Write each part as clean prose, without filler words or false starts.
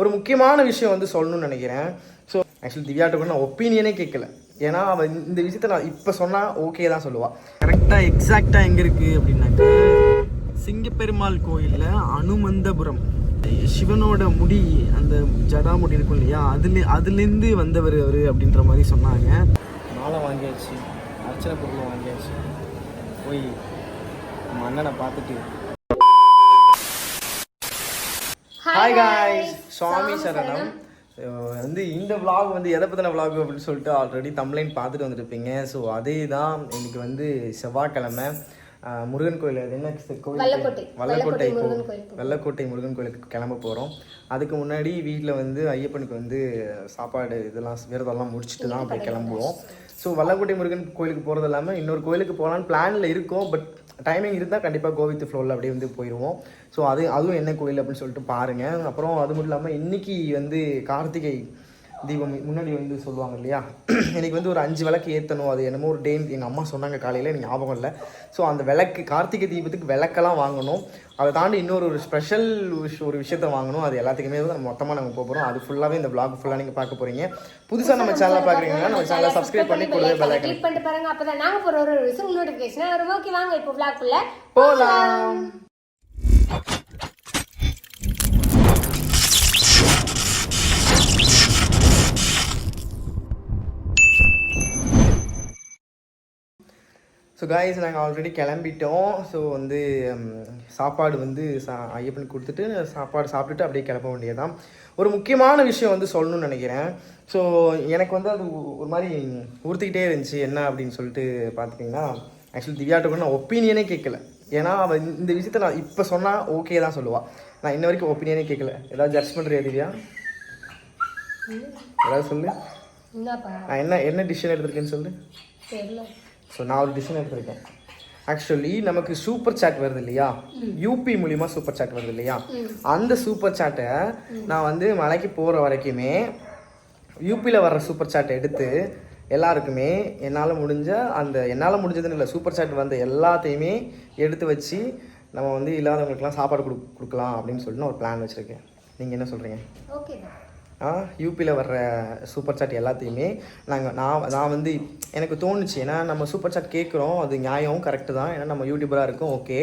ஒரு முக்கியமான விஷயம் வந்து சொல்லணும்னு நினைக்கிறேன். ஸோ ஆக்சுவலி திவ்யாட்ட கூட நான் ஒப்பீனியனே கேட்கல. ஏன்னா அவள் இந்த விஷயத்த நான் இப்போ சொன்னால் ஓகே தான் சொல்லுவாள். கரெக்டாக எக்ஸாக்டாக எங்கே இருக்குது அப்படின்னாக்க சிங்கப்பெருமாள் கோயிலில் அனுமந்தபுரம் சிவனோட முடி, அந்த ஜடாமுடி இருக்கும் இல்லையா, அதுலேருந்து வந்தவர் அவர் அப்படின்ற மாதிரி சொன்னாங்க. மாலை வாங்கியாச்சு, அர்ச்சனை பொருளை வாங்கியாச்சு, போய் நம்ம அண்ணனை பார்த்துட்டு ஹாய் காய்ஸ், சுவாமி சரணம். வந்து இந்த விளாக் வந்து எதை பற்றின விளாக் அப்படின்னு சொல்லிட்டு ஆல்ரெடி தம்ப்லைன் பார்த்துட்டு வந்துருப்பீங்க. ஸோ அதே தான் இன்னைக்கு வந்து செவ்வாய்க்கிழமை முருகன் கோயில், அது என்ன கோயில், வெள்ளக்கோட்டை முருகன் கோயிலுக்கு கிளம்ப போகிறோம். அதுக்கு முன்னாடி வீட்டில் வந்து ஐயப்பனுக்கு வந்து சாப்பாடு இதெல்லாம் விரதம்லாம் முடிச்சுட்டு தான் அப்படி கிளம்புவோம். ஸோ வெள்ளக்கோட்டை முருகன் கோயிலுக்கு போகிறது இல்லாமல் இன்னொரு கோயிலுக்கு போகலான்னு பிளானில் இருக்கோம். பட் டைமிங் இருந்தால் கண்டிப்பாக கோ வித் ஃப்ளோவில் அப்படியே வந்து போயிடுவோம். ஸோ அதுவும் என்ன கோயில் அப்படின்னு சொல்லிட்டு பாருங்கள். அப்புறம் அது மட்டும் இல்லாமல் இன்றைக்கி வந்து கார்த்திகை தீபம் முன்னாடி வந்து சொல்லுவாங்க இல்லையா, எனக்கு வந்து ஒரு 5 விளக்கு ஏற்றணும். அது என்னமோ ஒரு டே எங்கள் அம்மா சொன்னாங்க காலையில், எனக்கு ஞாபகம் இல்லை. ஸோ அந்த விளக்கு கார்த்திகை தீபத்துக்கு விளக்கெல்லாம் வாங்கணும். அதை தாண்டி இன்னொரு ஸ்பெஷல் ஒரு விஷயத்த வாங்கணும். அது எல்லாத்துக்குமே வந்து மொத்தமாக நம்ம போகிறோம். அது ஃபுல்லாகவே இந்த vlog ஃபுல்லாக நீங்கள் பார்க்க போகிறீங்க. புதுசாக நம்ம சேனலை பார்க்குறீங்கன்னா நம்ம சேனலை சப்ஸ்கிரைப் பண்ணி கொடுங்க, பெல் ஐகான் கிளிக் பண்ணிட்டு பாருங்க. அப்போ தான் நாங்கள் போகிற ஒரு விஷயம் நோட்டிஃபிகேஷன் வரும். ஓகே, வாங்க இப்போ vlogக்குள்ள போகலாம். ஸோ காய்ஸ், நாங்கள் ஆல்ரெடி கிளம்பிட்டோம். ஸோ வந்து சாப்பாடு வந்து ஐயப்பனுக்கு கொடுத்துட்டு சாப்பாடு சாப்பிட்டுட்டு அப்படியே கிளம்ப வேண்டியதான். ஒரு முக்கியமான விஷயம் வந்து சொல்லணும்னு நினைக்கிறேன். ஸோ எனக்கு வந்து அது ஒரு மாதிரி உறுத்திக்கிட்டே இருந்துச்சு. என்ன அப்படின்னு சொல்லிட்டு பார்த்துட்டிங்கன்னா, ஆக்சுவலி திவ்யாட்ட கூட நான் ஒப்பீனியனே கேட்கல. ஏன்னா அவள் இந்த விஷயத்த நான் இப்போ சொன்னால் ஓகே தான் சொல்லுவாள். நான் இன்ன வரைக்கும் ஒப்பீனியனே கேட்கல. ஏதாவது ஜட்ஜ் பண்ணுறியா திவ்யா? ஏதாவது சொல்லு. நான் என்ன டிசிஷன் எடுத்திருக்கேன்னு சொல்லு. ஸோ நான் ஒரு டிசிஷன் எடுத்திருக்கேன். ஆக்சுவலி நமக்கு சூப்பர் சாட் வருது இல்லையா, யூபி மூலிமா சூப்பர் சாட் வருது இல்லையா, அந்த சூப்பர் சாட்டை நான் வந்து மலைக்கு போகிற வரைக்குமே யூபியில் வர்ற சூப்பர் சாட்டை எடுத்து எல்லாருக்குமே என்னால் முடிஞ்சதுன்னு இல்லை, சூப்பர் சாட் வந்த எல்லாத்தையுமே எடுத்து வச்சு நம்ம வந்து இல்லாதவங்களுக்குலாம் சாப்பாடு கொடுக்கலாம் அப்படின்னு சொல்லிட்டு நான் ஒரு பிளான் வச்சுருக்கேன். நீங்கள் என்ன சொல்கிறீங்க? ஓகே. யூபியில் வர்ற சூப்பர் சாட் எல்லாத்தையுமே நான் வந்து எனக்கு தோணுச்சு. ஏன்னா நம்ம சூப்பர் சாட் கேட்குறோம், அது நியாயம், கரெக்டு தான். ஏன்னா நம்ம யூடியூபராக இருக்கோம், ஓகே.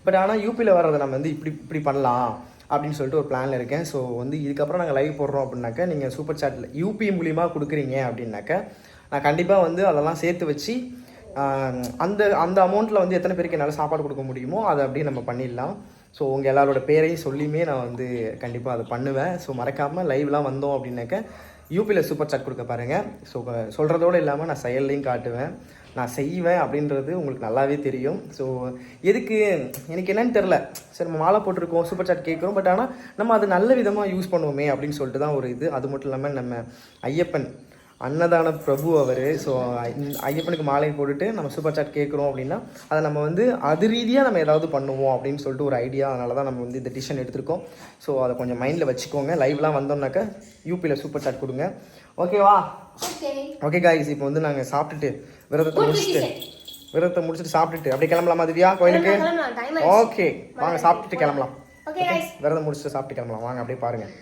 பட் ஆனால் யூபியில் வர்றதை நம்ம வந்து இப்படி பண்ணலாம் அப்படின்னு சொல்லிட்டு ஒரு பிளானில் இருக்கேன். ஸோ வந்து இதுக்கப்புறம் நாங்கள் லைவ் போடுறோம் அப்படின்னாக்கா, நீங்கள் சூப்பர் சாட்டில் யூபி மூலிமா கொடுக்குறீங்க அப்படின்னாக்கா, நான் கண்டிப்பாக வந்து அதெல்லாம் சேர்த்து வச்சு அந்த அமௌண்ட்டில் வந்து எத்தனை பேருக்கு என்னால் சாப்பாடு கொடுக்க முடியுமோ அதை அப்படியே நம்ம பண்ணிடலாம். ஸோ உங்கள் எல்லாரோட பேரையும் சொல்லியுமே நான் வந்து கண்டிப்பாக அதை பண்ணுவேன். ஸோ மறக்காமல் லைவ்லாம் வந்தோம் அப்படின்னாக்க யூபியில் சூப்பர் சாட் கொடுக்க பாருங்கள். ஸோ சொல்கிறதோடு இல்லாமல் நான் செயல்லையும் காட்டுவேன், நான் செய்வேன் அப்படின்றது உங்களுக்கு நல்லாவே தெரியும். ஸோ எதுக்கு எனக்கு என்னன்னு தெரில, சரி நம்ம மாலை போட்டிருக்கோம், சூப்பர் சாட் கேட்குறோம், பட் ஆனால் நம்ம அது நல்ல விதமாக யூஸ் பண்ணுவோமே அப்படின்னு சொல்லிட்டு தான் ஒரு இது. அது மட்டும் இல்லாமல் நம்ம ஐயப்பன் அன்னதான பிரபு அவர். ஸோ ஐயப்பனுக்கு மாலை போட்டுட்டு நம்ம சூப்பர் சாட் கேட்குறோம் அப்படின்னா அதை நம்ம வந்து அது ரீதியாக நம்ம ஏதாவது பண்ணுவோம் அப்படின்னு சொல்லிட்டு ஒரு ஐடியா. அதனால தான் நம்ம வந்து இந்த டிசிஷன் எடுத்திருக்கோம். ஸோ அதை கொஞ்சம் மைண்டில் வச்சுக்கோங்க. லைவ்லாம் வந்தோம்னாக்கா யூபியில் சூப்பர் சாட் கொடுங்க, ஓகேவா? ஓகே காய்ஸ், இப்போ வந்து நாங்கள் சாப்பிட்டுட்டு விரதத்தை முடிச்சுட்டு சாப்பிட்டுட்டு அப்படியே கிளம்பலாமா திவ்யா கோயிலுக்கு? ஓகே, வாங்க சாப்பிட்டுட்டு கிளம்பலாம். விரதம் முடிச்சுட்டு சாப்பிட்டு கிளம்பலாம், வாங்க அப்படியே பாருங்கள்.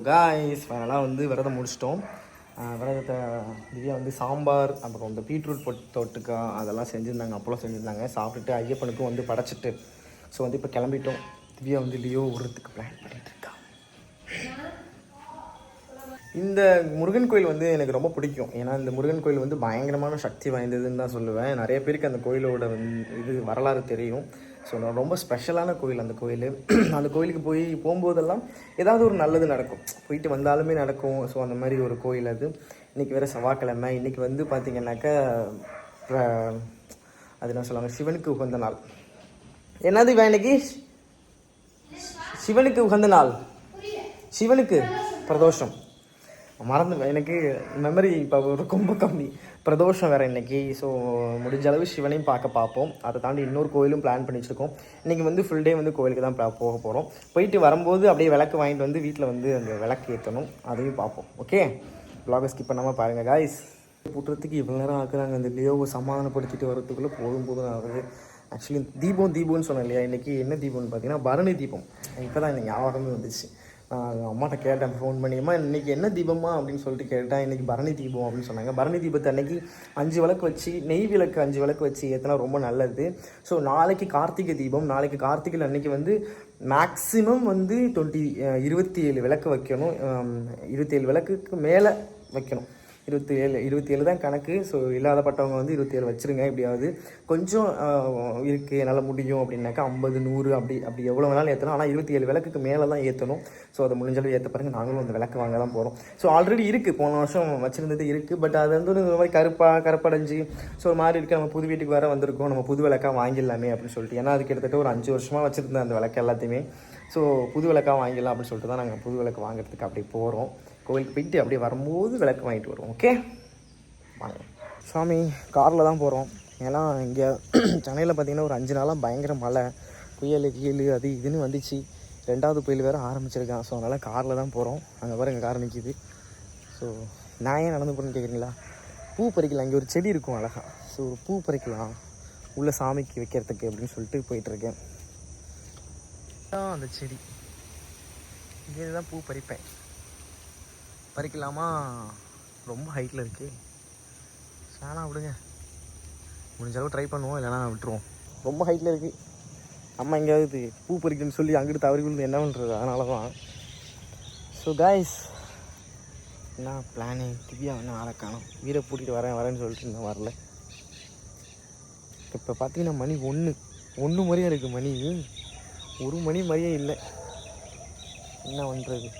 காய்ஸ் ஃபைனலாக வந்து விரதம் முடிச்சிட்டோம். விரதத்தை திவ்யா வந்து சாம்பார் அப்புறம் இந்த பீட்ரூட் தொட்டுக்கா அதெல்லாம் செஞ்சுருந்தாங்க, அப்போலாம் செஞ்சுருந்தாங்க. சாப்பிட்டுட்டு ஐயப்பனுக்கும் வந்து படைச்சிட்டு ஸோ வந்து இப்போ கிளம்பிட்டோம். திவ்யா வந்து லியோ விடுறதுக்கு பிளான் பண்ணிட்டு இருக்கா. இந்த முருகன் கோயில் வந்து எனக்கு ரொம்ப பிடிக்கும். ஏன்னா இந்த முருகன் கோயில் வந்து பயங்கரமான சக்தி வாய்ந்ததுன்னு தான் சொல்லுவேன். நிறைய பேருக்கு அந்த கோயிலோட இது வரலாறு தெரியும். ஸோ ரொம்ப ஸ்பெஷலான கோயில் அந்த கோயில். அந்த கோயிலுக்கு போகும்போதெல்லாம் ஏதாவது ஒரு நல்லது நடக்கும், போயிட்டு வந்தாலுமே நடக்கும். ஸோ அந்த மாதிரி ஒரு கோயில் அது. இன்றைக்கி வேறு செவ்வாய்க்கிழமை. இன்றைக்கி வந்து பார்த்திங்கனாக்கா அது என்ன சொல்லுவாங்க, சிவனுக்கு உகந்த நாள். என்னது இவன் இன்னைக்கு சிவனுக்கு உகந்த நாள், சிவனுக்கு பிரதோஷம். மறந்து எனக்கு மெமரி இப்போ ரொம்ப கம்மி. பிரதோஷம் வேறு இன்றைக்கி. ஸோ முடிஞ்ச அளவு சிவனையும் பார்ப்போம். அதை தாண்டி இன்னொரு கோயிலும் பிளான் பண்ணி வச்சுருக்கோம். இன்றைக்கி வந்து ஃபுல் டே வந்து கோயிலுக்கு தான் போக போகிறோம். போயிட்டு வரும்போது அப்படியே விளக்கு வாங்கிட்டு வந்து வீட்டில் வந்து அந்த விளக்கு ஏற்றணும், அதையும் பார்ப்போம். ஓகே, வ்ளாகை ஸ்கிப் பண்ணாமல் பாருங்கள் காய்ஸ். கூட்டுறதுக்கு இவ்வளோ நேரம் ஆக்குறாங்க. அந்த லியோவை சமாதானப்படுத்திட்டு வரதுக்குள்ளே போதும் ஆகுது. ஆக்சுவலி தீபம்னு சொன்னேன் இல்லையா, இன்றைக்கி என்ன தீபம்னு பார்த்தீங்கன்னா பரணி தீபம். இப்போ தான் எனக்கு ஞாபகமே வந்துச்சு. அம்மாட்ட கேட்டேன் ஃபோன் பண்ணியம்மா இன்றைக்கி என்ன தீபமா அப்படின்னு சொல்லிட்டு கேட்டேன். இன்றைக்கி பரணி தீபம் அப்படின்னு சொன்னாங்க. பரணி தீபத்தை அன்றைக்கி 5 விளக்கு வச்சு, நெய் விளக்கு 5 விளக்கு வச்சு ஏற்றினா ரொம்ப நல்லது. ஸோ நாளைக்கு கார்த்திகை தீபம். நாளைக்கு கார்த்திகையில் அன்றைக்கி வந்து மேக்ஸிமம் வந்து 27 விளக்கு வைக்கணும். 27 விளக்குக்கு மேலே வைக்கணும். 27 தான் கணக்கு. ஸோ இல்லாதப்பட்டவங்க வந்து 27 வச்சுருங்க. எப்படியாவது கொஞ்சம் இருக்குது என்னால் முடியும் அப்படின்னாக்கா 50 100 அப்படி எவ்வளோ வேணாலும் ஏற்றணும். ஆனால் 27 விளக்குக்கு மேலே தான் ஏற்றணும். ஸோ அதை முடிஞ்சளவு ஏற்ற பாருங்க. நாங்களும் அந்த விளக்கு வாங்க தான் போகிறோம். ஸோ ஆல்ரெடி இருக்குது, போன வருஷம் வச்சுருந்தது இருக்குது. பட் அது வந்து ஒரு மாதிரி கருப்படைஞ்சு ஸோ ஒரு மாதிரி இருக்குது. நம்ம புது வீட்டுக்கு வேறு வந்திருக்கோம், நம்ம புது விளக்காக வாங்கிடலாமே அப்படின்னு சொல்லிட்டு. ஏன்னா அது கிட்டத்தட்ட ஒரு 5 வருஷமாக வச்சுருந்தேன் அந்த விளக்கு எல்லாத்தையுமே. ஸோ புது விளக்காக வாங்கிடலாம் அப்படின்னு சொல்லிட்டு தான் நாங்கள் புது விளக்கு வாங்குறதுக்கு அப்படி போகிறோம். கோவிலுக்கு போயிட்டு அப்படியே வரும்போது விளக்கு வாங்கிட்டு வருவோம். ஓகே வாங்க. சாமி காரில் தான் போகிறோம். ஏன்னா இங்கே சென்னையில் பார்த்திங்கன்னா ஒரு 5 நாளாக பயங்கர மழை, புயல் கீழ் அது இதுன்னு வந்துச்சு. 2வது புயல் வேறு ஆரம்பிச்சிருக்கான். ஸோ அதனால் காரில் தான் போகிறோம். அங்கே பாருங்க கார் நிற்கிது. ஸோ நான் ஏன் நடந்து போகிறேன்னு கேட்குறீங்களா, பூ பறிக்கலாம். இங்கே ஒரு செடி இருக்கும் அழகாக. ஸோ ஒரு பூ பறிக்கலாம் உள்ள சாமிக்கு வைக்கிறதுக்கு அப்படின்னு சொல்லிட்டு போயிட்டுருக்கேன். அந்த செடி இங்கே தான் பூ பறிப்பேன். பறிக்கலாமா, ரொம்ப ஹைட்டில் இருக்குது. சாணா விடுங்க, முடிஞ்சளவு ட்ரை பண்ணுவோம், இல்லைனா விட்டுருவோம். ரொம்ப ஹைட்டில் இருக்குது. அம்மா எங்கேயாவது பூ பறிக்கணும்னு சொல்லி அங்கிட்டு தவறி விழுந்து என்ன பண்ணுறது, அதனால தான். ஸோ காய்ஸ் என்ன பிளானு, திவ்யா வந்து ஆளை காணும். வீரை பூட்டிகிட்டு வரேன்னு சொல்லிட்டு இன்னும் வரல. இப்போ பார்த்தீங்கன்னா மணி 1 மாதிரியே இருக்குது. மணி 1 மணி மாதிரியே இல்லை. என்ன பண்ணுறது.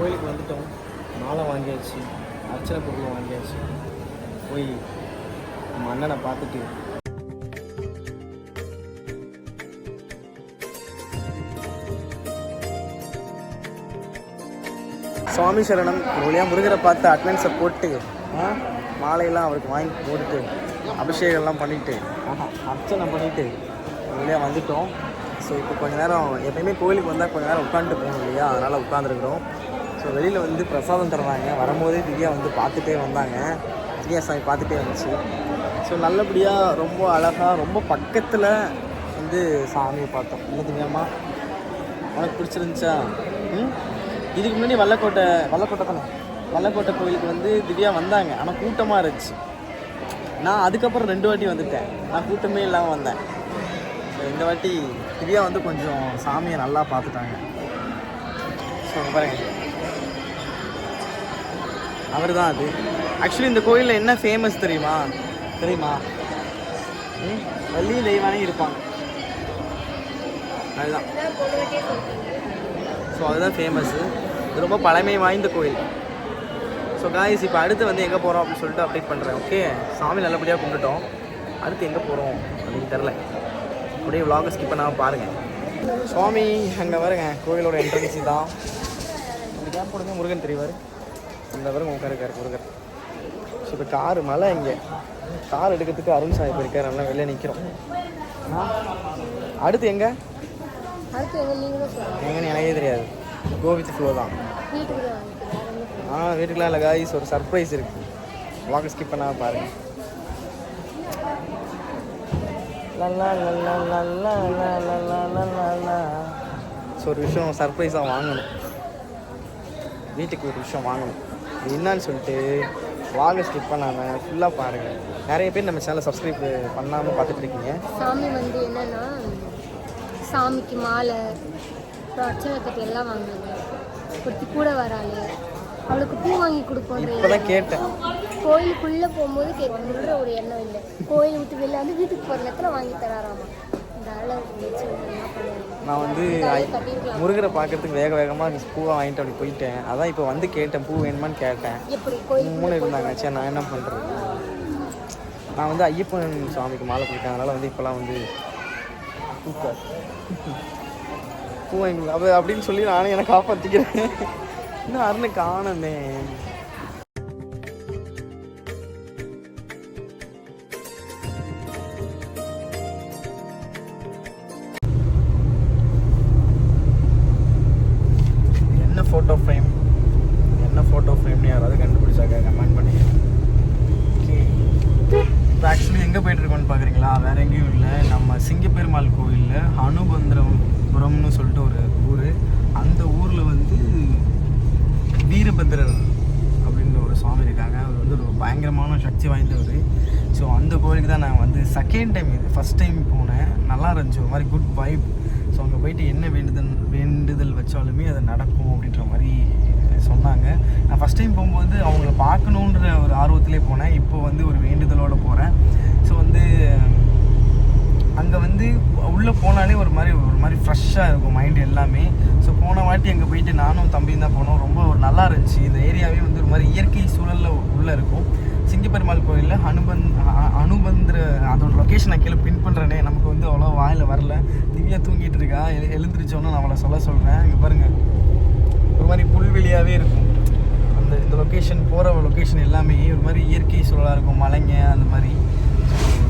கோயிலுக்கு வந்துட்டோம். மாலை வாங்கியாச்சு, அர்ச்சனை பொருள் வாங்கியாச்சு. போய் நம்ம அண்ணனை பார்த்துட்டு சுவாமி சரணம் ஒரு வழியாக முருகரை பார்த்து அட்டனன்ஸை போட்டு மாலையெல்லாம் அவருக்கு வாங்கி போட்டுட்டு அபிஷேகம்லாம் பண்ணிவிட்டு அர்ச்சனை பண்ணிவிட்டு ஒரு வழியாக வந்துட்டோம். ஸோ இப்போ கொஞ்சம் நேரம், எப்பயுமே கோயிலுக்கு வந்தால் கொஞ்சம் நேரம் உட்காந்துட்டு போகணும் இல்லையா, அதனால் உட்காந்துருக்குறோம். ஸோ வெளியில் வந்து பிரசாதம் தருவாங்க. வரும்போதே திவ்யா வந்து பார்த்துட்டே வந்தாங்க. திவ்யா சாமி பார்த்துட்டே வந்துச்சு. ஸோ நல்லபடியாக ரொம்ப அழகாக ரொம்ப பக்கத்தில் வந்து சாமியை பார்த்தோம். இல்லை திவ்யாம்மா, உனக்கு பிடிச்சிருந்துச்சா? இதுக்கு முன்னாடி வல்லக்கோட்டை கோயிலுக்கு வந்து திவ்யா வந்தாங்க. ஆனால் கூட்டமாக இருந்துச்சு. நான் அதுக்கப்புறம் 2 வாட்டி வந்துட்டேன். நான் கூட்டமே இல்லாமல் வந்தேன். ஸோ இந்த வாட்டி திவ்யா வந்து கொஞ்சம் சாமியை நல்லா பார்த்துட்டாங்க. ஸோ பாருங்க, அவர் தான் அது. ஆக்சுவலி இந்த கோயிலில் என்ன ஃபேமஸ் தெரியுமா? வள்ளி தெய்வானே இருப்பாங்க, அதுதான். ஸோ அதுதான் ஃபேமஸ்ஸு. இது ரொம்ப பழமை வாய்ந்த கோயில். ஸோ காய்ஸ் இப்போ அடுத்து வந்து எங்கே போகிறோம் அப்படின்னு சொல்லிட்டு அப்டேட் பண்ணுறேன். ஓகே, சாமி நல்லபடியாக கும்பிட்டுட்டோம். அடுத்து எங்கே போகிறோம் அப்படின்னு தெரில. அப்படியே விலாகை ஸ்கிப் பண்ணாமல் பாருங்கள். சுவாமி அங்கே வருங்க, கோயிலோட என்ட்ரன்ஸ் தான். இந்த கேப் போடுங்க, முருகன் தெரிவார். இந்த வருங்க உட்காருக்காரு முருகன். ஸோ இப்போ காரு மழை இங்கே கார் எடுக்கிறதுக்கு அருண் சாய் போயிருக்காரு. நல்லா வெளியே நிற்கிறோம். அடுத்து எங்கே எங்கன்னு எனக்கே தெரியாது. கோ வித் ஃப்ளோ தான். வீட்டுக்குலாம் இல்லை காய்ஸ், ஒரு சர்ப்ரைஸ் இருக்குது. வாங்க ஸ்கிப் பண்ணாமல் பாருங்கள். ஸோ ஒரு விஷயம் சர்ப்ரைஸாக வாங்கணும், வீட்டுக்கு ஒரு விஷயம் வாங்கணும். இது என்னான்னு சொல்லிட்டு வாங்க ஸ்கிப் பண்ணாமல் ஃபுல்லாக பாருங்கள். நிறைய பேர் நம்ம சேனலை சப்ஸ்கிரைப் பண்ணாமல் பார்த்துட்டு இருக்கீங்க. சாமி வந்து என்னென்னா, சாமிக்கு மாலை அர்ச்சனை கட்டி எல்லாம் வாங்குவாங்க. ஒருத்தி கூட வராள், அவளுக்கு பூ வாங்கி கொடுப்போம். இப்போ தான் கேட்டேன், கோயிலுக்குள்ளே போகும்போது கேட்கணுன்ற ஒரு எண்ணம் இல்லை. கோயில் விட்டு வெளில வந்து வீட்டுக்கு போகிற நேரத்தில் வாங்கி தராராமா. நான் வந்து முருகரை பார்க்கறதுக்கு வேகமாக பூவை வாங்கிட்டு அப்படி போயிட்டேன். அதான் இப்போ வந்து கேட்டேன், பூ வேணுமான்னு கேட்டேன். 3 இருந்தாங்க. சரி நான் என்ன பண்ணுறது, நான் வந்து ஐயப்பன் சாமிக்கு மாலை பிடிக்கேன். அதனால் வந்து இப்போலாம் வந்து பூ வாங்கி அப்படின்னு சொல்லி நானும் எனக்கு காப்பாற்றிக்கிறேன். இன்னும் அருணை காணமே. என்ன ஃபோட்டோ ஃப்ரேம்னு யாராவது கண்டுபிடிச்சாக்க கமெண்ட் பண்ணிங்க. ஓகே, இப்போ ஆக்சுவலி எங்கே போயிட்டுருக்கோன்னு பார்க்குறீங்களா? வேறு எங்கேயும் இல்லை, நம்ம சிங்கப்பெருமாள் கோயிலில் அனுபந்திரபுரம்னு சொல்லிட்டு ஒரு ஊர். அந்த ஊரில் வந்து வீரபத்ரர் அப்படின்னு ஒரு சுவாமி இருக்காங்க. அவர் வந்து ஒரு பயங்கரமான சக்தி வாய்ந்தவர். ஸோ அந்த கோயிலுக்கு தான் நான் வந்து செகண்ட் டைம், இது ஃபஸ்ட் டைம் போனேன். நல்லா இருந்துச்சு, ஒரு மாதிரி குட் வைப். ஸோ அங்கே போயிட்டு என்ன வேண்டுதல் வச்சாலுமே அது நடக்கும் அப்படின்ற மாதிரி சொன்னாங்க. நான் ஃபஸ்ட் டைம் போகும்போது அவங்கள பார்க்கணுன்ற ஒரு ஆர்வத்திலே போனேன். இப்போ வந்து ஒரு வேண்டுதலோடு போகிறேன். ஸோ வந்து அங்கே வந்து உள்ளே போனாலே ஒரு மாதிரி ஃப்ரெஷ்ஷாக இருக்கும் மைண்டு எல்லாமே. ஸோ போன வாட்டி அங்கே போயிட்டு நானும் தம்பியும் தான் போனோம். ரொம்ப நல்லா இருந்துச்சு. இந்த ஏரியாவே வந்து ஒரு மாதிரி இயற்கை சூழலில் உள்ளே இருக்கும். சிங்கப்பெருமாள் கோயிலில் அனுபந்திர அதோட லொக்கேஷன் நான் கீழே பின் பண்ணுறேனே. நமக்கு வந்து அவ்வளோ வாயில் வரல. திவ்யா தூங்கிட்டு இருக்கா. எழுந்திரிச்சோன்னு நான் அவளை சொல்கிறேன். இங்கே பாருங்கள், ஒரு மாதிரி புல்வெளியாகவே இருக்கும். இந்த லொக்கேஷன் போகிற லொக்கேஷன் எல்லாமே ஒரு மாதிரி இயற்கை சூழலாக இருக்கும். மலைங்க அந்த மாதிரி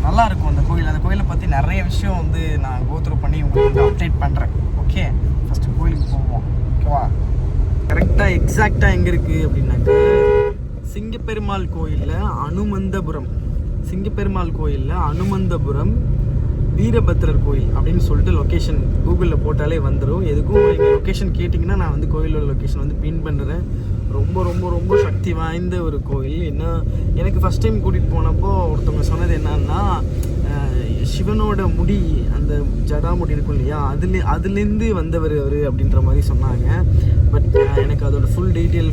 நல்லாயிருக்கும் அந்த கோயில். அந்த கோயிலை பற்றி நிறைய விஷயம் வந்து நான் கோத்ரூ பண்ணி உங்களுக்கு வந்து அப்டேட் பண்ணுறேன். ஓகே, ஃபஸ்ட்டு கோயிலுக்கு போவோம். ஓகேவா? கரெக்டாக எக்ஸாக்டாக எங்கே இருக்குது அப்படின்னாக்க சிங்கப்பெருமாள் கோயிலில் அனுமந்தபுரம் வீரபத்ரர் கோயில் அப்படின்னு சொல்லிட்டு லொக்கேஷன் கூகுளில் போட்டாலே வந்துடும். எதுக்கும் எங்கள் லொக்கேஷன் கேட்டிங்கன்னா நான் வந்து கோயிலோட லொக்கேஷன் வந்து பின் பண்ணுறேன். ரொம்ப ரொம்ப ரொம்ப சக்தி வாய்ந்த ஒரு கோயில். என்ன எனக்கு ஃபஸ்ட் டைம் கூட்டிகிட்டு போனப்போ ஒருத்தவங்க சொன்னது என்னன்னா, சிவனோட முடி, அந்த ஜடாமுடி இருக்கும் இல்லையா, அதுலேருந்து வந்தவர் அவர் அப்படின்ற மாதிரி சொன்னாங்க. பட் எனக்கு அதோட ஃபுல் டீட்டெயில்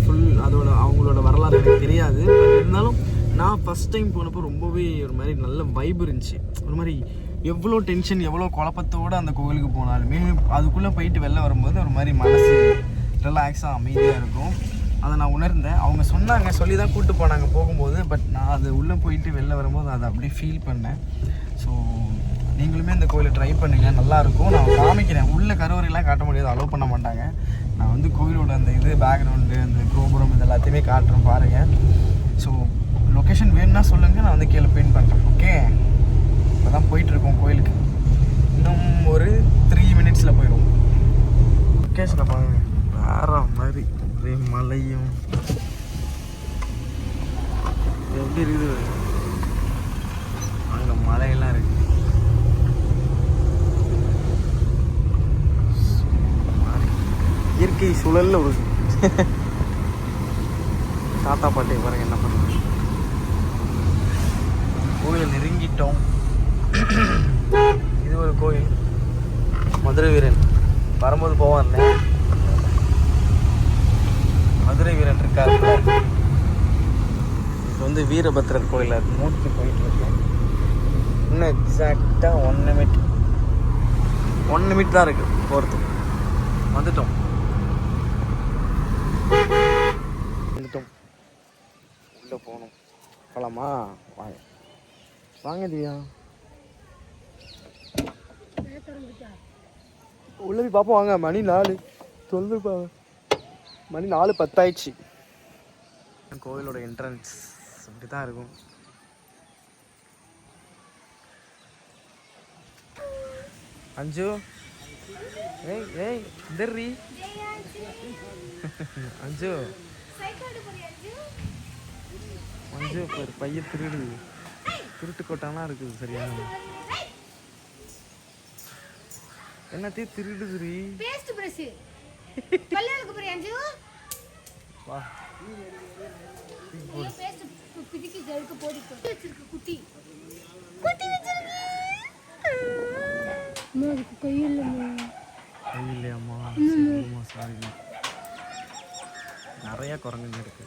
அவங்களோட வரலாறு எனக்கு தெரியாது. பட் இருந்தாலும் நான் ஃபஸ்ட் டைம் போனப்போ ரொம்பவே ஒரு மாதிரி நல்ல வைப் இருந்துச்சு. ஒரு மாதிரி எவ்வளோ டென்ஷன், எவ்வளோ குழப்பத்தோடு அந்த கோவிலுக்கு போனாலுமே அதுக்குள்ளே போயிட்டு வெளில வரும்போது ஒரு மாதிரி மனசு ரிலாக்ஸாக அமைதியாக இருக்கும். அதை நான் உணர்ந்தேன். அவங்க சொன்னாங்க, சொல்லி தான் கூப்பிட்டு போனாங்க போகும்போது. பட் நான் அது உள்ளே போயிட்டு வெளில வரும்போது அதை அப்படியே ஃபீல் பண்ணேன். ஸோ நீங்களுமே இந்த கோயிலை ட்ரை பண்ணுங்கள், நல்லாயிருக்கும். நான் காமிக்கிறேன். உள்ள கருவறையெல்லாம் காட்ட முடியாது, அலோவ் பண்ண மாட்டாங்க. நான் வந்து கோயிலோட அந்த பேக்ரவுண்டு, அந்த கோபுரம் இது எல்லாத்தையுமே காட்டுறேன் பாருங்கள். ஸோ லொக்கேஷன் வேணும்னா சொல்லுங்கள், நான் வந்து கீழே பின் பண்ணுறேன். ஓகே, இப்போ தான் போயிட்டுருக்கோம் கோயிலுக்கு. இன்னும் ஒரு 3 மினிட்ஸில் போயிடுவோம். லொக்கேஷனை பாருங்க, வேற மாதிரி ஒரே மலையும் எப்படி இருக்குது. அங்கே மலையெல்லாம் இருக்குது. இயற்கை சூழலில் ஒரு தாத்தா பாட்டி பாருங்க என்ன பண்ணுறது. கோயிலை நெருங்கிட்டோம். இது ஒரு கோயில், மதுரை வீரன் வரும்போது போவான்ல, மதுரை வீரன் இருக்காரு. இது வந்து வீரபத்ரர் கோயில் நோக்கி போயிட்டு இருக்கேன். இன்னும் எக்ஸாக்டாக 1 நிமிட் தான் இருக்குது போகிறதுக்கு. வந்துட்டோம். போகலாமா? வாங்க வாங்க திவ்யா, உள்ள போய் பார்ப்போம் வாங்க. மணி 4 சொல்லுப்பாங்க, மணி 4:10 ஆயிடுச்சு. கோவிலோட என்ட்ரன்ஸ் இப்படி தான் இருக்கும். அஞ்சு ஏய் ஏய் இந்தர்ரி அஞ்சு அஞ்சு ஒரு பையன் திருட்டு கொட்டாலாம் இருக்குது. சரியான என்னத்தையும் திருடுதுரி. பேஸ்ட் பிரஷ் பல்லுக்கு போறீ அஞ்சு வா பேஸ்ட் பிடிக்கி ஜெலுக்கு போடி வச்சிருக்கு. குட்டி குட்டி வச்சிருக்கு. அம்மா அதுக்கு கை இல்லையாம்மா? சாரி, நிறைய குரங்குங்க இருக்கு.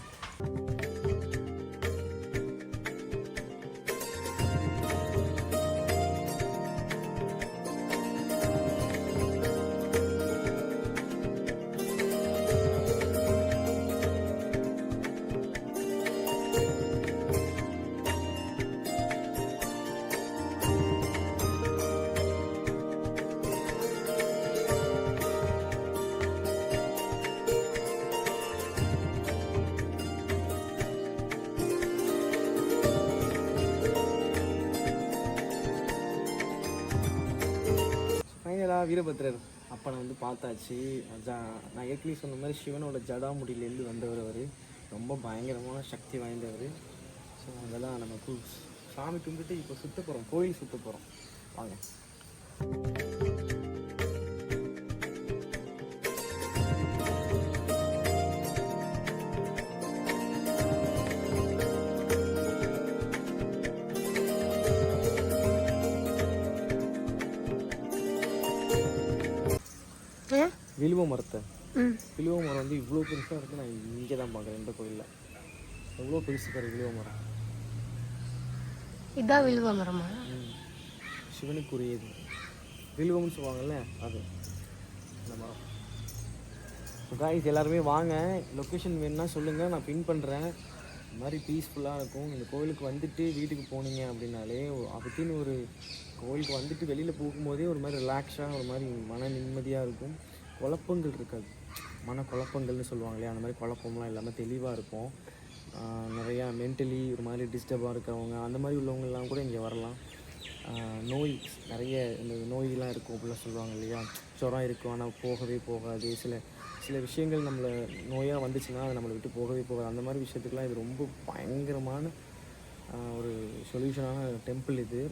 ஃபைனலாக வீரபத்ரர் அப்பனை வந்து பார்த்தாச்சு. நான் ஏற்கனவே சொன்ன மாதிரி சிவனோட ஜடாமுடியிலேருந்து வந்தவர். அவர் ரொம்ப பயங்கரமான சக்தி வாய்ந்தவர். ஸோ அதெல்லாம் நம்ம சாமி கும்பிட்டு இப்போ சுற்ற போகிறோம், கோயில் சுற்ற போகிறோம். வாங்க. வில்வ மரத்தை, வில்வ மரம் வந்து இவ்வளோ பெருசாக இருக்குது. நான் இங்கே தான் பார்க்குறேன் இந்த கோயிலில். எவ்வளோ பெருசு பாரு வில்வ மரம். இதான் வில்வ மரமா? சிவனுக்குரியது வில்வம்னு சொல்லுவாங்கல்ல, அது இந்த மரம். காய்ஸ் எல்லாருமே வாங்க, லொக்கேஷன் வேணுன்னா சொல்லுங்கள், நான் பின் பண்ணுறேன். இந்த மாதிரி பீஸ்ஃபுல்லாக இருக்கும். இந்த கோயிலுக்கு வந்துட்டு வீட்டுக்கு போனீங்க அப்படின்னாலே அதுக்குன்னு ஒரு கோயிலுக்கு வந்துட்டு வெளியில் போகும்போதே ஒரு மாதிரி ரிலாக்ஸாக, ஒரு மாதிரி மன நிம்மதியாக இருக்கும். குழப்பங்கள் இருக்காது, மன குழப்பங்கள்னு சொல்லுவாங்க இல்லையா, அந்த மாதிரி குழப்பம்லாம் இல்லாமல் தெளிவாக இருக்கும். நிறையா மென்டலி ஒரு மாதிரி டிஸ்டர்பாக இருக்கிறவங்க, அந்த மாதிரி உள்ளவங்கெல்லாம் கூட இங்கே வரலாம். நோய் நிறைய இந்த நோயெலாம் இருக்கும் அப்படிலாம் சொல்லுவாங்க இல்லையா, ஜுரம் இருக்கும் ஆனால் போகவே போகாது. சில விஷயங்கள் நம்மளை நோயாக வந்துச்சுன்னா அதை நம்மளை விட்டு போகவே போகாது. அந்த மாதிரி விஷயத்துக்குலாம் இது ரொம்ப பயங்கரமான ஒரு சொல்யூஷனான டெம்பிள் இது.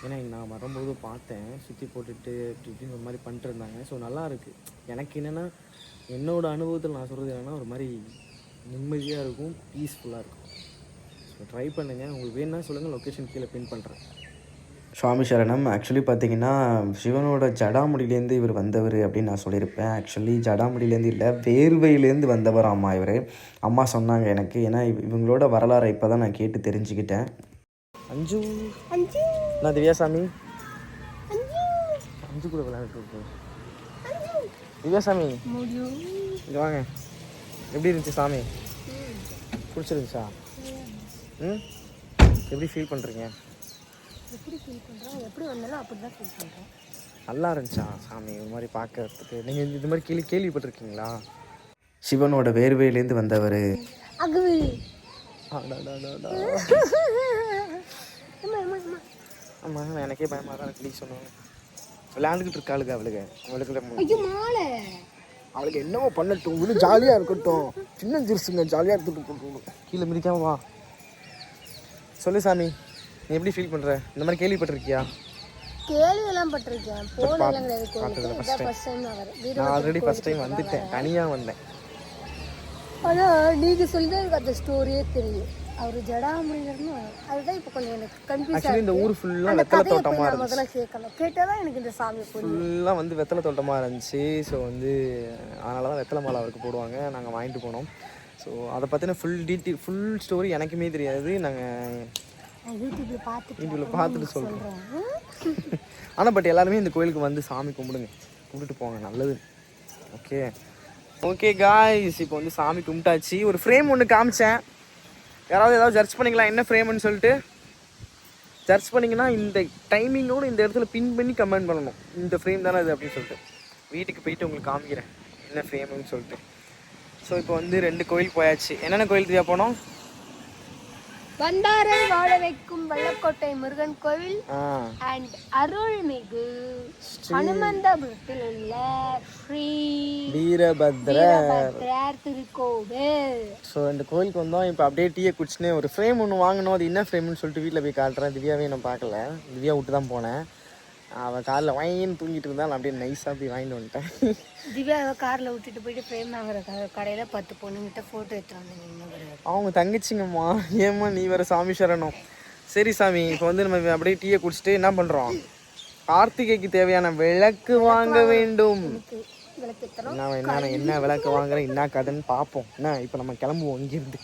ஏன்னா நான் வரும்போது பார்த்தேன், சுற்றி போட்டுட்டு இப்படின்னு ஒரு மாதிரி பண்ணிட்டுருந்தாங்க. ஸோ நல்லா இருக்குது. எனக்கு என்னென்னா என்னோடய அனுபவத்தில் நான் சொல்கிறது என்னென்னா ஒரு மாதிரி நிம்மதியாக இருக்கும், பீஸ்ஃபுல்லாக இருக்கும். ஸோ ட்ரை பண்ணுங்கள். உங்களுக்கு வேணுன்னா சொல்லுங்கள், லொக்கேஷன் கீழே பின் பண்ணுறேன். சுவாமி சரணம். ஆக்சுவலி பார்த்தீங்கன்னா சிவனோட ஜடாமுடியிலேருந்து இவர் வந்தவர் அப்படின்னு நான் சொல்லியிருப்பேன். ஆக்சுவலி ஜடாமுடியிலேருந்து இல்லை, வேர்வையிலேருந்து வந்தவர் அம்மா இவர். அம்மா சொன்னாங்க எனக்கு. ஏன்னா இவங்களோட வரலாறை இப்போ தான் நான் கேட்டு தெரிஞ்சுக்கிட்டேன். அஞ்சு நான் திவ்யாசாமி அஞ்சு கூட விளையாட்டு திவ்யாசாமி இங்கே வாங்க. எப்படி இருந்துச்சு சாமி? பிடிச்சிருந்துச்சா? எப்படி ஃபீல் பண்ணுறீங்க? எப்படி ஃபீல் பண்ணுறேன், எப்படி வந்தாலும் அப்படி தான் ஃபீல் பண்ணுறேன். நல்லா இருந்துச்சா சாமி ஒரு மாதிரி பார்க்கறதுக்கு? நீங்கள் இது மாதிரி கேள்விப்பட்டிருக்கீங்களா? சிவனோட வேர்வையிலேருந்து வந்தவர். ஆமாம், எனக்கே பயமாக தான் இருக்கு. சொன்னாங்க விளையாண்டுக்கிட்டு இருக்காளுங்க அவளுக்கு என்னவோ பண்ணட்டும், இன்னும் ஜாலியாக இருக்கட்டும். சின்ன ஜிருசுங்க ஜாலியாக எடுத்துகிட்டு போட்டு கீழே மிதிக்காம வா. சொல்லு சாமி, நீ எப்படி ஃபீல் பண்ணுற? இந்த மாதிரி கேள்விப்பட்டிருக்கியா? கேள்வியெல்லாம் பட்டிருக்கேன், நான் ஆல்ரெடி ஃபர்ஸ்ட் டைம் வந்துட்டேன், தனியாக வந்தேன். ஆனால் நீங்கள் சொல்லி தான் எனக்கு அந்த ஸ்டோரியே தெரியும். அவர் ஜடாமுடியிலருந்து அதுதான் இப்போ கொஞ்சம் எனக்கு கன்ஃபியூஸ். இந்த ஊர் ஃபுல்லாக வெத்தலை தோட்டமாக இருந்துச்சு. முதல்ல கேட்கலாம், கேட்டால் தான் எனக்கு இந்த சாமி ஃபுல்லாக வந்து வெத்தலை தோட்டமாக இருந்துச்சு. ஸோ வந்து அதனால தான் வெத்தலை மாலை அவருக்கு போடுவாங்க. நாங்கள் வாங்கிட்டு போனோம். ஸோ அதை பற்றின ஃபுல் ஸ்டோரி எனக்குமே தெரியாது. நாங்கள் யூடியூப்பில் பார்த்துட்டு சொல்கிறோம். ஆனால் பட் எல்லாருமே இந்த கோயிலுக்கு வந்து சாமி கும்பிட்டுட்டு போங்க, நல்லது. ஓகே காய்ஸ், இப்போ வந்து சாமி கும்பிட்டாச்சு. ஒரு ஃப்ரேம் ஒன்று காமிச்சேன், யாராவது ஏதாவது சர்ச் பண்ணிங்களா என்ன ஃப்ரேம்னு சொல்லிட்டு? சர்ச் பண்ணிங்கன்னா இந்த டைமிங்கோடு இந்த இடத்துல பின் பண்ணி கமெண்ட் பண்ணணும், இந்த ஃப்ரேம் தானே அது அப்படின்னு சொல்லிட்டு. வீட்டுக்கு போயிட்டு உங்களுக்கு காமிக்கிறேன் என்ன ஃப்ரேம்னு சொல்லிட்டு. ஸோ இப்போ வந்து 2 கோயில் போயாச்சு. என்னென்ன கோயில் தெரியா போனோம்? வந்தாரை வாழ வைக்கும் வல்லக்கோட்டை முருகன் கோவில் அண்ட் அருள்மிகு ஹனுமந்தபுரத்தில் உள்ள ஸ்ரீ வீரபத்ரர் திருக்கோவில். ஸோ 2 கோயிலுக்கு வந்தோம். இப்போ அப்படியே டீயை குடிச்சுன்னு ஒரு ஃப்ரேம் ஒன்று வாங்கணும். அது என்ன ஃப்ரேம்னு சொல்லிட்டு வீட்டில் போய் காட்டுறேன். திவ்யாவே நான் பார்க்கல, திவ்யா விட்டு தான் போனேன். அவன் காரில் வாங்கின்னு தூங்கிட்டு இருந்தால் நான் அப்படியே நைஸாக போய் வாங்கிட்டு வந்துட்டேன். திவ்யாவை காரில் விட்டுட்டு போயிட்டு ஃப்ரேம் வாங்குற கடையில் 10 பொண்ணுங்கிட்ட ஃபோட்டோ எடுத்து வந்தேன். அவங்க தங்கச்சிங்கம்மா, ஏம்மா நீ வேறு சாமி சரணம். சரி சாமி, இப்போ வந்து நம்ம அப்படியே டீயை குடிச்சிட்டு என்ன பண்ணுறோம், கார்த்திகைக்கு தேவையான விளக்கு வாங்க வேண்டும். என்ன விளக்கு வாங்குறேன், என்ன கதைன்னு பார்ப்போம். என்ன இப்போ நம்ம கிளம்புவோம் இங்கிருந்து.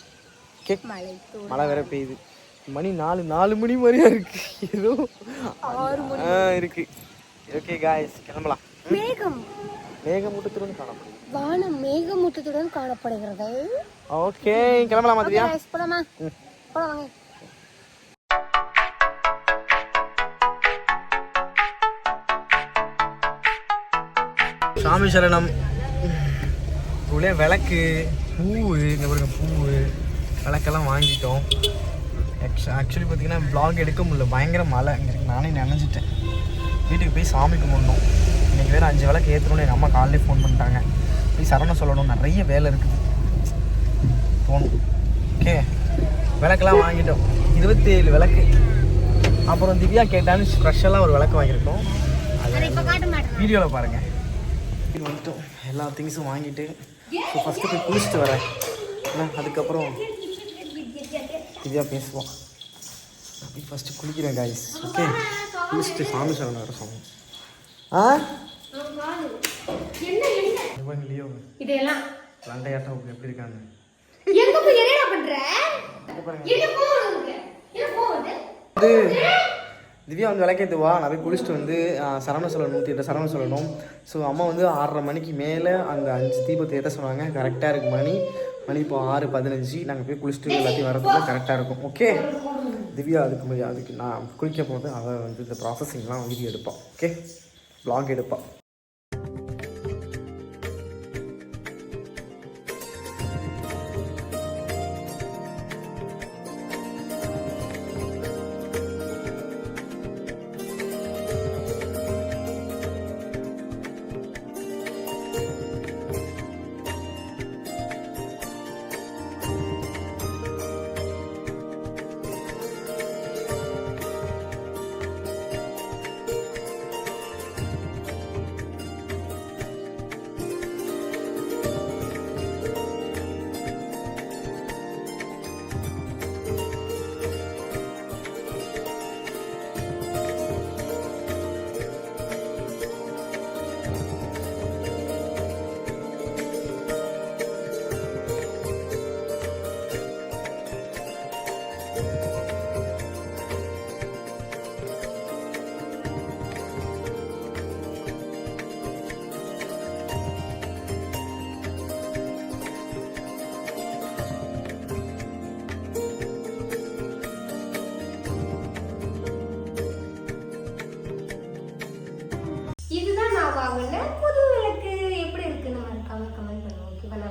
மழை வேற பெய்யுது. மணி 4 மணி மாதிரியா இருக்கு, ஏதோ 6 மணி இருக்கு. ஓகே காய்ஸ், கிளம்பலாம். மேகமூட்டத்துடன் காணப்படுது, வானம் மேகமூட்டத்துடன் காணப்படுகிறது. ஓகே கிளம்பலாமா திவ்யா? போலாமா? போலாம். சாமி சரணம். இவ்வளோ விளக்கு, பூவு, இங்கே பாருங்க பூவு, விளக்கெல்லாம் வாங்கிட்டோம். ஆக்சுவலி பார்த்தீங்கன்னா வ்ளாக் எடுக்க முடியல, பயங்கர மழை இங்கே இருக்கு. நானே நினைஞ்சிட்டேன். வீட்டுக்கு போய் சாமி கும்பிடணும். இன்றைக்கி வேறு 5 விளக்கு ஏற்றணும்னு எங்கள் அம்மா காலையிலே ஃபோன் பண்ணிட்டாங்க. போய் சரணம் சொல்லணும், நிறைய வேலை இருக்குது, போகணும். ஓகே, விளக்கெல்லாம் வாங்கிட்டோம். 27 விளக்கு. அப்புறம் திவ்யா கேட்டான்னு ஸ்பெஷலாக ஒரு விளக்கு வாங்கியிருக்கோம். அது வீடியோவில் பாருங்கள். வந்துட்டோம், எல்லா திங்ஸும் வாங்கிட்டு. ஸோ ஃபஸ்ட்டு போய் குளிச்சுட்டு வரேன். அதுக்கப்புறம் திவ்யா பேசுவோம். அப்படி ஃபஸ்ட்டு குளிக்கிறேன் காய்ஸ். ஓகே, குளிச்சுட்டு சாமி சரணம் வர சொன்னோம். லியோ இதெல்லாம் லண்டையாட்டம் எப்படி இருக்காங்க? திவ்யா வந்து விளக்கேற்றுவா. நான் போய் குளிச்சுட்டு வந்து சரவண சொல்லணும், 108 சரவண சொல்லணும். ஸோ அம்மா வந்து 6:30 மணிக்கு மேலே அங்கே 5 தீபத்தை ஏற்ற சொன்னாங்க. கரெக்டாக இருக்குது மணி இப்போ 6:15. நாங்கள் போய் குளிச்சுட்டு எல்லாத்தையும் வரதுக்கு கரெக்டாக இருக்கும். ஓகே, திவ்யா அதுக்கு நான் குளிக்க போது அவள் வந்து இந்த ப்ராசஸிங்லாம் வீடியோ எடுப்பாள். ஓகே, வ்ளாக் எடுப்பாள். இதுதான் நான் வாங்கின புது விளக்கு. எப்படி இருக்குன்னு மறக்காம கமெண்ட் பண்ணுவோம். ஓகேவா?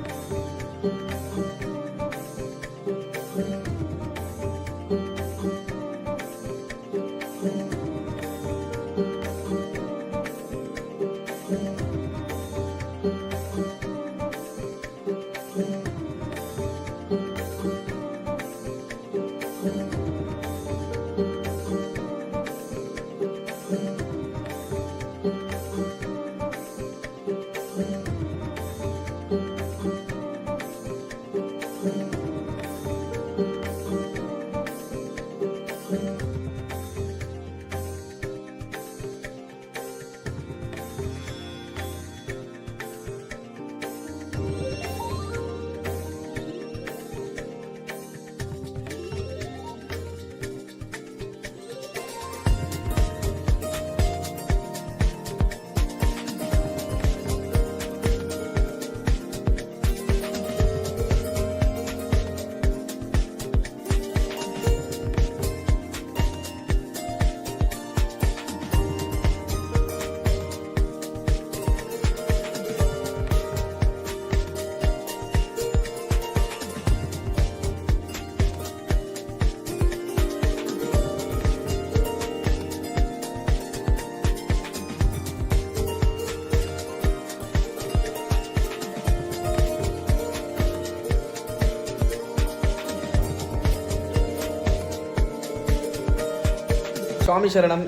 சுவாமி சரணம்.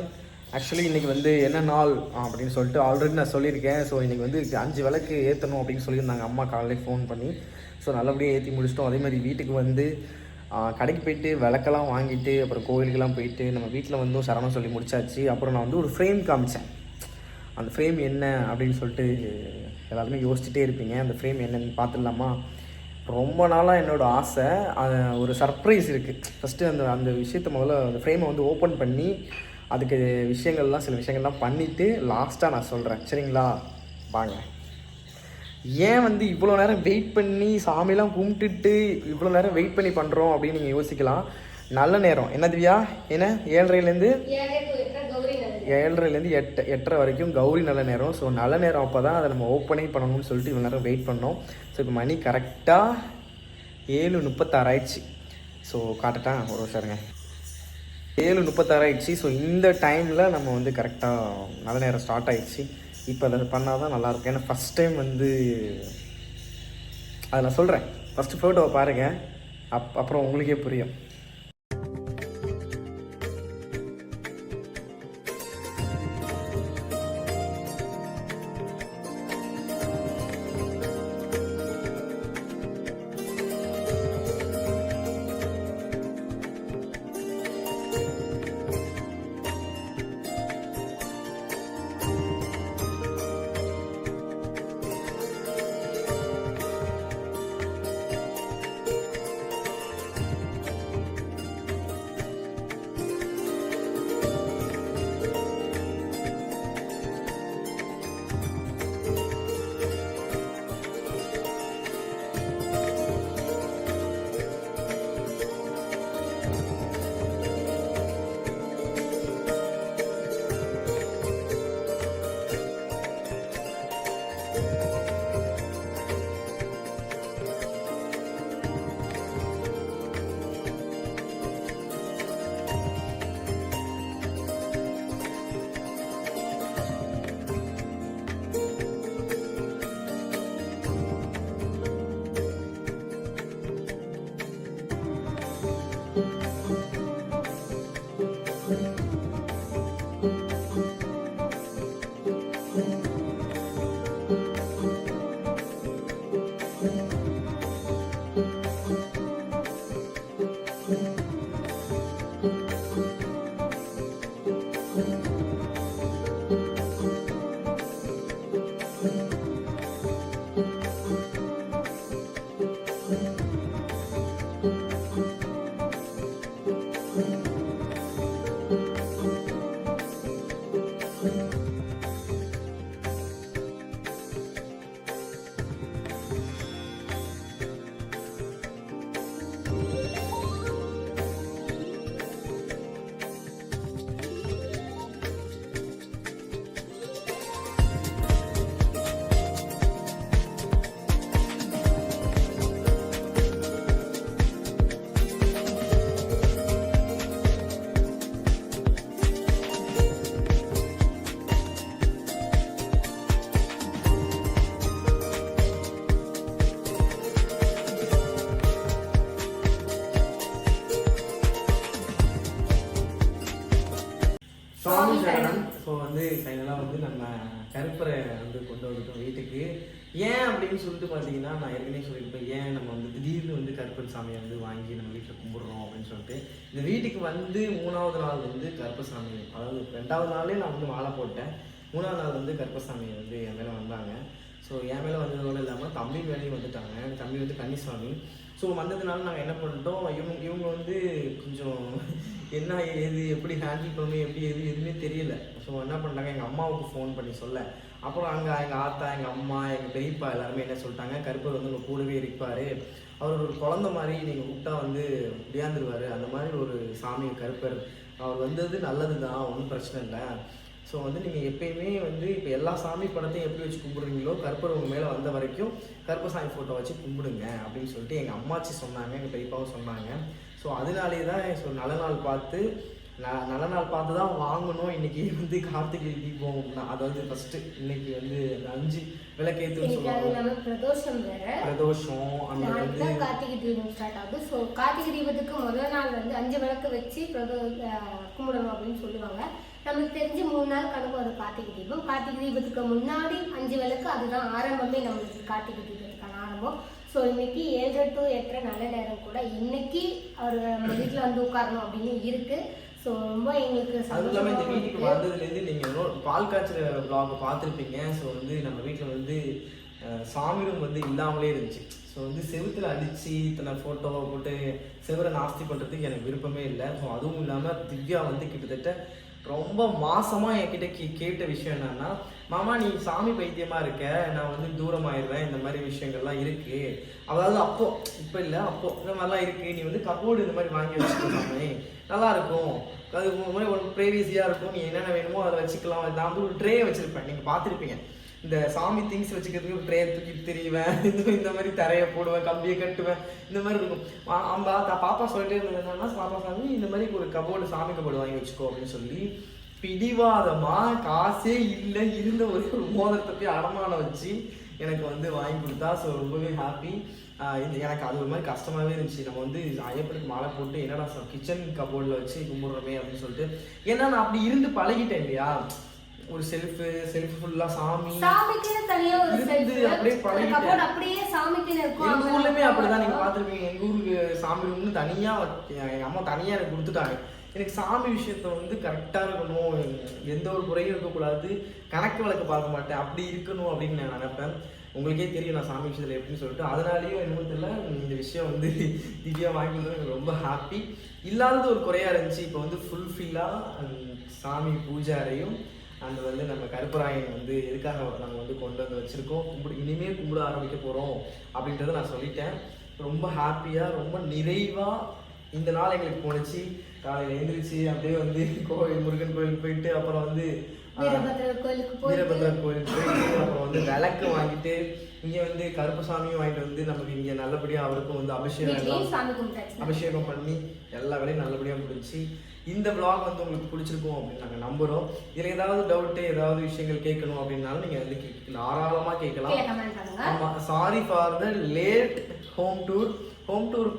ஆக்சுவலி இன்றைக்கி வந்து என்ன நாள் அப்படின்னு சொல்லிட்டு ஆல்ரெடி நான் சொல்லியிருக்கேன். ஸோ இன்றைக்கி வந்து 5 விளக்கு ஏற்றணும் அப்படின்னு சொல்லியிருந்தாங்க அம்மா காலையில் ஃபோன் பண்ணி. ஸோ நல்லபடியாக ஏற்றி முடிச்சிட்டோம். அதே மாதிரி வீட்டுக்கு வந்து கடைக்கு போயிட்டு விளக்கெல்லாம் வாங்கிட்டு அப்புறம் கோவிலுக்கெல்லாம் போயிட்டு நம்ம வீட்டில் வந்து சரணம் சொல்லி முடிச்சாச்சு. அப்புறம் நான் வந்து ஒரு ஃப்ரேம் காமிச்சேன். அந்த ஃப்ரேம் என்ன அப்படின்னு சொல்லிட்டு எல்லாருமே யோசிச்சுட்டே இருப்பீங்க. அந்த ஃப்ரேம் என்னன்னு பார்த்துடலாமா? ரொம்ப நாளாக என்னோடய ஆசை. ஒரு சர்ப்ரைஸ் இருக்குது. ஃபஸ்ட்டு அந்த விஷயத்தை முதல்ல அந்த ஃப்ரேமை வந்து ஓப்பன் பண்ணி அதுக்கு சில விஷயங்கள்லாம் பண்ணிவிட்டு லாஸ்ட்டாக நான் சொல்கிறேன். சரிங்களா? வாங்க. ஏன் வந்து இவ்வளோ நேரம் வெயிட் பண்ணி சாமிலாம் கும்பிட்டுட்டு இவ்வளோ நேரம் வெயிட் பண்ணி பண்ணுறோம் அப்படின்னு நீங்கள் யோசிக்கலாம். நல்ல நேரம் என்ன திவ்யா? என்ன 7:30லேருந்து 8:30 வரைக்கும் கௌரி நல்ல நேரம். ஸோ நல்ல நேரம் அப்போ தான் அதை நம்ம ஓப்பனே பண்ணணும்னு சொல்லிட்டு இவ்வளோ நேரம் வெயிட் பண்ணோம். ஸோ இப்போ மணி கரெக்டாக 7:36 ஆயிடுச்சு. ஸோ காட்டுட்டேன் ஒரு வருஷங்க. 7:36 ஆயிடுச்சு. ஸோ இந்த டைமில் நம்ம வந்து கரெக்டாக நல்ல நேரம் ஸ்டார்ட் ஆகிடுச்சு. இப்போ அதை பண்ணால் தான் நல்லாயிருக்கும். ஏன்னா ஃபஸ்ட் டைம் வந்து அதை நான் சொல்கிறேன். ஃபஸ்ட்டு ஃபோட்டோவை பாருங்கள், அப்புறம் உங்களுக்கே புரியும். சுவாமி சரணம். ஸோ வந்து ஃபைனலாக வந்து நம்ம கருப்பரை வந்து கொண்டு வந்துட்டோம் வீட்டுக்கு. ஏன் அப்படின்னு சொல்லிட்டு பார்த்தீங்கன்னா, நான் ஏற்கனவே சொல்லியிருப்பேன் ஏன் நம்ம வந்து திடீர்னு வந்து கருப்பர் சாமியை வந்து வாங்கி நம்ம வீட்டில் கும்பிடுறோம் அப்படின்னு சொல்லிட்டு. இந்த வீட்டுக்கு வந்து 3வது நாள் வந்து கருப்பசாமி, அதாவது 2வது நாளே நான் வந்து மாலை போட்டேன். 3வது நாள் வந்து கருப்பசாமி வந்து என் மேலே வந்தாங்க. ஸோ என் மேலே வந்ததோடு இல்லாமல் தம்பி மேலேயும் வந்துட்டாங்க. தம்பி வந்து கன்னிசாமி. ஸோ வந்ததுனால நாங்கள் என்ன பண்ணிட்டோம், இவங்க வந்து கொஞ்சம் என்ன ஏது எப்படி ஹேண்டில் பண்ணணும் எப்படி எதுவுமே தெரியல. ஸோ என்ன பண்ணிட்டாங்க, எங்கள் அம்மாவுக்கு ஃபோன் பண்ணி சொல்ல. அப்புறம் அங்கே எங்கள் ஆத்தா, எங்கள் அம்மா, எங்கள் பெரியப்பா எல்லாருமே என்ன சொல்லிட்டாங்க, கருப்பர் வந்து உங்கள் கூடவே இருப்பார், அவர் ஒரு குழந்த மாதிரி நீங்கள் கூப்பிட்டா வந்து விளையாந்துருவார், அந்த மாதிரி ஒரு சாமி கருப்பர், அவர் வந்தது நல்லது தான், ஒன்றும் பிரச்சனை இல்லை. ஸோ வந்து நீங்கள் எப்பயுமே வந்து இப்போ எல்லா சாமி படத்தையும் எப்படி வச்சு கும்பிடுறீங்களோ, கருப்பர் உங்கள் மேலே வந்த வரைக்கும் கருப்பசாமி ஃபோட்டோ வச்சு கும்பிடுங்க அப்படின்னு சொல்லிட்டு எங்கள் அம்மாச்சி சொன்னாங்க, எங்கள் பெரியப்பாவும் சொன்னாங்க. ஸோ அதனாலே தான் ஸோ நல்ல நாள் பார்த்து நான் நல்ல நாள் பார்த்து தான் வாங்கணும். இன்னைக்கு வந்து கார்த்திகை தீபம், அதாவது ஃபர்ஸ்ட் இன்னைக்கு வந்து 5 விளக்கேற்றுன்னு சொல்லுவாங்க. பிரதோஷம் வேற, பிரதோஷம் அந்த வந்து கார்த்திகை தீபம் ஸ்டார்ட் ஆகுது. ஸோ கார்த்திகை தீபத்துக்கு முதல் நாள் வந்து 5 விளக்கு வச்சு கும்பிடணும் அப்படின்னு சொல்லுவாங்க. நமக்கு தெரிஞ்சு 3 நாள் கணக்கு அது கார்த்திகை தீபம். கார்த்திகை தீபத்துக்கு முன்னாடி 5 விளக்கு, அதுதான் ஆரம்பமே நம்மளுக்கு கார்த்திகை தீபத்துக்கான ஆரம்பம். ஸோ இன்னைக்கு 7 to 8 நல்ல நேரம் கூட இன்னைக்கு அவர் நம்ம வீட்டில் வந்து உட்காரணும் அப்படின்னு இருக்கு. ஸோ ரொம்ப எங்களுக்கு அதுவும் இல்லாமல் இந்த வீட்டுக்கு வந்ததுலேருந்து நீங்கள் பால் காய்ச்சல் vlog பார்த்துருப்பீங்க. ஸோ வந்து நம்ம வீட்டில் வந்து சாமி ரூம் வந்து இல்லாமலே இருந்துச்சு. ஸோ வந்து செவுத்தில் அடித்து இத்தனை ஃபோட்டோவை போட்டு செவரை நாஸ்தி பண்ணுறதுக்கு எனக்கு விருப்பமே இல்லை. ஸோ அதுவும் இல்லாமல் திவ்யா வந்து கிட்டத்தட்ட ரொம்ப மாசமாக என்கிட்ட கேட்ட விஷயம் என்னன்னா, மாமா நீ சாமி பைத்தியமாக இருக்க, நான் வந்து தூரமாயிடுவேன், இந்த மாதிரி விஷயங்கள்லாம் இருக்குது. அதாவது அப்போ இப்போ இல்லை, அப்போ இந்த மாதிரிலாம் இருக்குது, நீ வந்து கபோர்டு இந்த மாதிரி வாங்கி வச்சுக்கலாமே, நல்லாயிருக்கும், அது ஒரு ப்ரைவேசியாக இருக்கும், நீ என்னென்ன வேணுமோ அதை வச்சுக்கலாம். நான் வந்து ஒரு ட்ரே வச்சுருப்பேன், நீங்கள் பார்த்துருப்பீங்க. இந்த சாமி திங்ஸ் வச்சுக்கிறதுக்கு ஒரு ட்ரே தூக்கி திரிவேன், இந்த மாதிரி தரையை போடுவேன், கம்பியை கட்டுவேன், இந்த மாதிரி இருக்கும். பாப்பா சொல்லிட்டே இருந்தது என்னன்னா, பாப்பா சாமி இந்த மாதிரி ஒரு கபோர்டு, சாமி கபோர்டு வாங்கி வச்சுக்கோ அப்படின்னு சொல்லி பிடிவாதமா காசே இல்லை இருந்த ஒரு மோதிரத்தை போய் அடமானம் வச்சு எனக்கு வந்து வாங்கி கொடுத்தா. ஸோ ரொம்பவே ஹாப்பி. எனக்கு அது ஒரு மாதிரி கஷ்டமாகவே இருந்துச்சு. நம்ம வந்து ஐயப்பனுக்கு மாலை போட்டு என்னடா கிச்சன் கபோர்டில் வச்சு கும்பிட்றோமே அப்படின்னு சொல்லிட்டு. ஏன்னா நான் அப்படி இருந்து பழகிட்டேன் இல்லையா, ஒரு செல்ஃப் ஃபுல்லா சாமிக்குன்னு தனியா ஒரு செல்ஃப் அப்படியே கபோர்ட் அப்படியே சாமிக்குன்னு இருக்கும். எங்க ஊர்லயுமே அப்படிதான், நீங்க பாத்துருப்பீங்க. எங்க ஊருக்கு சாமி ரூம்னு தனியா எங்க அம்மா தனியா எனக்கு கொடுத்துட்டாங்க. எனக்கு சாமி விஷயத்த வந்து கரெக்டா இருக்கணும், எந்த ஒரு குறையும் இருக்கக்கூடாது, கணக்கு வழக்கு பார்க்க மாட்டேன், அப்படி இருக்கணும் அப்படின்னு நான் நினைப்பேன். உங்களுக்கே தெரியும் நான் சாமி விஷயத்துல எப்படின்னு சொல்லிட்டு. அதனாலேயும் என்னமோ தெரியல, இந்த விஷயம் வந்து திவ்யா வாங்கி கொடுத்தது எனக்கு ரொம்ப ஹாப்பி. இல்லாதது ஒரு குறையா இருந்துச்சு. இப்போ வந்து ஃபுல்ஃபில்லா சாமி பூஜை அறையும் அண்ட் வந்து நம்ம கருப்பராயன் வந்து எதுக்காக நாங்கள் வந்து கொண்டு வந்து வச்சுருக்கோம், இனிமேல் கும்பிட ஆரம்பிக்க போகிறோம் அப்படின்றத நான் சொல்லிட்டேன். ரொம்ப ஹாப்பியாக ரொம்ப நிறைவாக இந்த நாள் எங்களுக்கு போணுச்சு. காலையில் எழுந்திரிச்சு அப்படியே வந்து முருகன் கோயிலுக்கு போயிட்டு, அப்புறம் வந்து வீரபத்ரர் கோயிலுக்கு போயிட்டு, அப்புறம் வந்து விளக்கு வாங்கிட்டு, இங்கே வந்து கருப்பசாமியும் வாங்கிட்டு வந்து நமக்கு இங்கே நல்லபடியாக அவருக்கும் வந்து அபிஷேகம் பண்ணி எல்லா வேலையும் நல்லபடியாக முடிஞ்சு. இந்த vlog வந்து உங்களுக்கு பிடிச்சிருக்கும் அப்படின்னு நாங்கள் நம்புகிறோம். இதில் ஏதாவது டவுட்டு, ஏதாவது விஷயங்கள் கேட்கணும் அப்படின்னாலும் நீங்கள் வந்து தாராளமாக கேட்கலாம். ஆமாம், sorry for the late home tour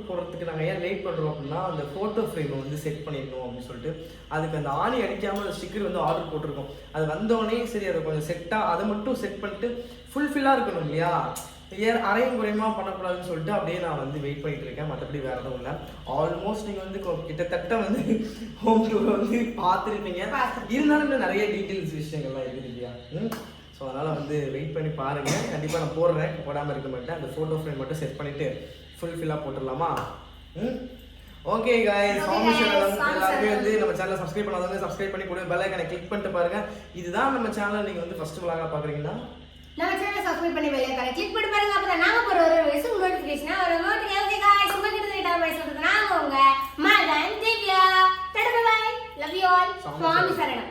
போகிறதுக்கு நாங்கள் ஏன் லேட் பண்ணுறோம் அப்படின்னா, அந்த ஃபோட்டோ ஃப்ரேமை வந்து செட் பண்ணிடணும் அப்படின்னு சொல்லிட்டு அதுக்கு அந்த ஆணி அடிக்காமல் அந்த ஸ்டிக்கர் வந்து ஆர்டர் போட்டிருக்கோம். அது வந்தோடனே சரி அதை கொஞ்சம் அதை மட்டும் செட் பண்ணிட்டு ஃபுல்ஃபில்லாக இருக்கணும் இல்லையா, அரையும் குறையுமா பண்ணக்கூடாதுன்னு சொல்லிட்டு அப்படியே நான் வந்து வெயிட் பண்ணிட்டு இருக்கேன். மற்றபடி வேற எதுவும் இல்லை. ஆல்மோஸ்ட் நீங்கள் வந்து கிட்டத்தட்ட வந்து ஹோம் டூர் வந்து பார்த்துருப்பீங்க. இருந்தாலும் இன்னும் நிறைய டீட்டெயில்ஸ் விஷயங்கள்லாம் இருக்குது இல்லையா. ஸோ அதனால் வந்து வெயிட் பண்ணி பாருங்கள். கண்டிப்பாக நான் போடுறேன், போடாமல் இருக்க மாட்டேன். அந்த ஃபோட்டோ ஃப்ரேம் மட்டும் செட் பண்ணிவிட்டு ஃபுல்ஃபில்லாக போட்டுடலாமா? ஓகே गाइस, எல்லாருமே வந்து நம்ம சேனலை சப்ஸ்கிரைப் பண்ணாதவங்க சப்ஸ்கிரைப் பண்ணி கூட பெல் ஐகானை கிளிக் பண்ணிட்டு பாருங்க. இதுதான் நம்ம சேனல் நீங்க வந்து ஃபர்ஸ்ட் vlog-ஆ பாக்குறீங்கன்னா நம்ம சேனலை சப்ஸ்கிரைப் பண்ணி பெல் ஐகானை கிளிக் பண்ணி பாருங்க. அப்பதான் நாங்க போற ஒரு வீடியோஸ் நோட்டிஃபிகேஷனா வரும். ஓகே गाइस, சும்மா கிட்ட டைம் சொல்றது நாங்க உங்க மகன் Divya. Bye bye, love you all. சுவாமி சரணம்.